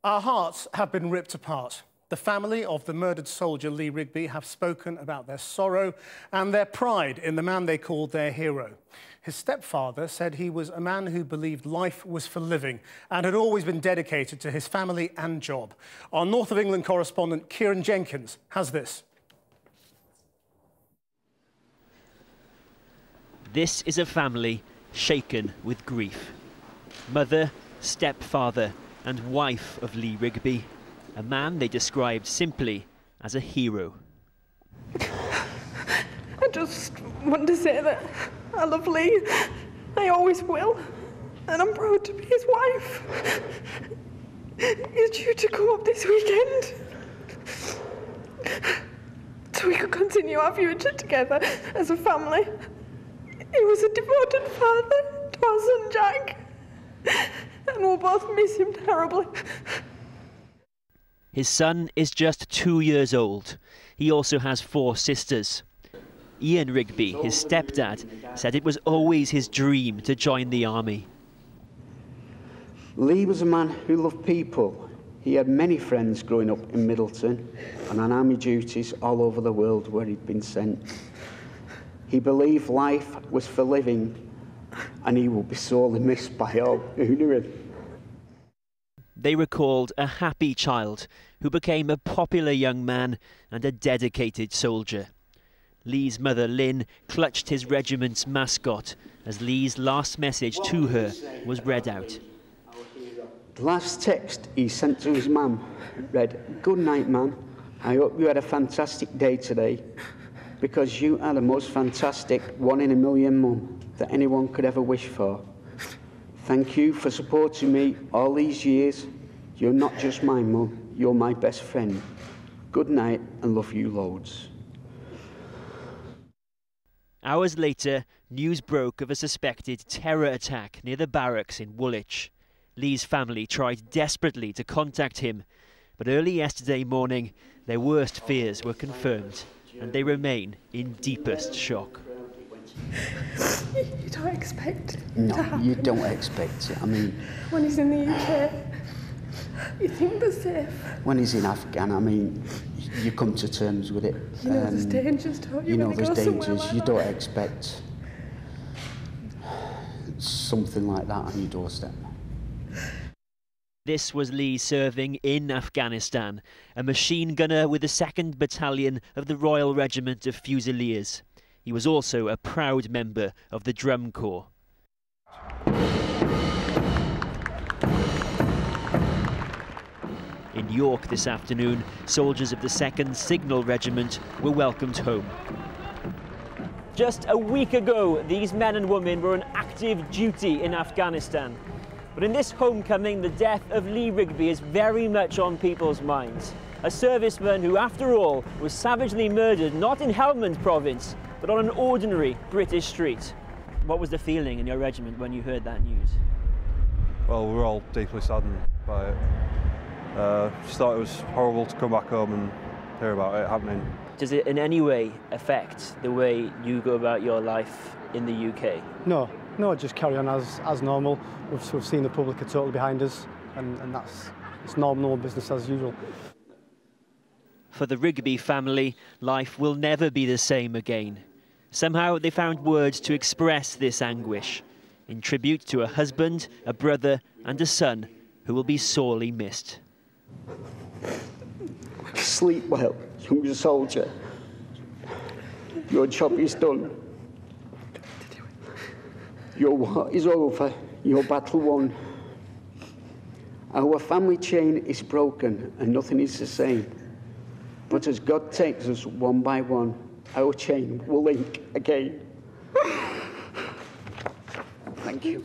Our hearts have been ripped apart. The family of the murdered soldier Lee Rigby have spoken about their sorrow and their pride in the man they called their hero. His stepfather said he was a man who believed life was for living and had always been dedicated to his family and job. Our North of England correspondent Ciaran Jenkins has this. This is a family shaken with grief. Mother, stepfather and wife of Lee Rigby, a man they described simply as a hero. I just want to say that I love Lee. I always will. And I'm proud to be his wife. He's due to come up this weekend. So we could continue our future together as a family. He was a devoted father to our son Jack. And we'll both miss him terribly. His son is just 2 years old. He also has 4 sisters. Ciaran Rigby, his stepdad, said it was always his dream to join the army. Lee was a man who loved people. He had many friends growing up in Middleton and on army duties all over the world where he'd been sent. He believed life was for living, and he will be sorely missed by all who knew him. They recalled a happy child who became a popular young man and a dedicated soldier. Lee's mother, Lynn, clutched his regiment's mascot as Lee's last message to her was read out. The last text he sent to his mum read, "Good night, Mum. I hope you had a fantastic day today, because you are the most fantastic 1 in a million mum that anyone could ever wish for. Thank you for supporting me all these years. You're not just my mum, you're my best friend. Good night and love you loads." Hours later, news broke of a suspected terror attack near the barracks in Woolwich. Lee's family tried desperately to contact him, but early yesterday morning, their worst fears were confirmed, and they remain in deepest shock. You don't expect it No, to happen. you don't expect it. I mean, When he's in the UK, you think they're safe. when he's in Afghan, I mean, you come to terms with it. You know there's dangers, don't you? You know when they there's go somewhere dangers. like You that. don't expect something like that on your doorstep. This was Lee serving in Afghanistan, a machine gunner with the 2nd Battalion of the Royal Regiment of Fusiliers. He was also a proud member of the Drum Corps. In York this afternoon, soldiers of the 2nd Signal Regiment were welcomed home. Just a week ago, these men and women were on active duty in Afghanistan. But in this homecoming, the death of Lee Rigby is very much on people's minds. A serviceman who, after all, was savagely murdered not in Helmand province, but on an ordinary British street. What was the feeling in your regiment when you heard that news? Well, we were all deeply saddened by it. Just thought it was horrible to come back home and hear about it happening. Does it in any way affect the way you go about your life in the UK? No, just carry on as normal. We've seen the public are totally behind us, and it's normal business as usual. For the Rigby family, life will never be the same again. Somehow they found words to express this anguish, in tribute to a husband, a brother and a son who will be sorely missed. Sleep well, young soldier. Your job is done. Your war is over, your battle won. Our family chain is broken and nothing is the same. But as God takes us one by one, our chain will link again. Thank you.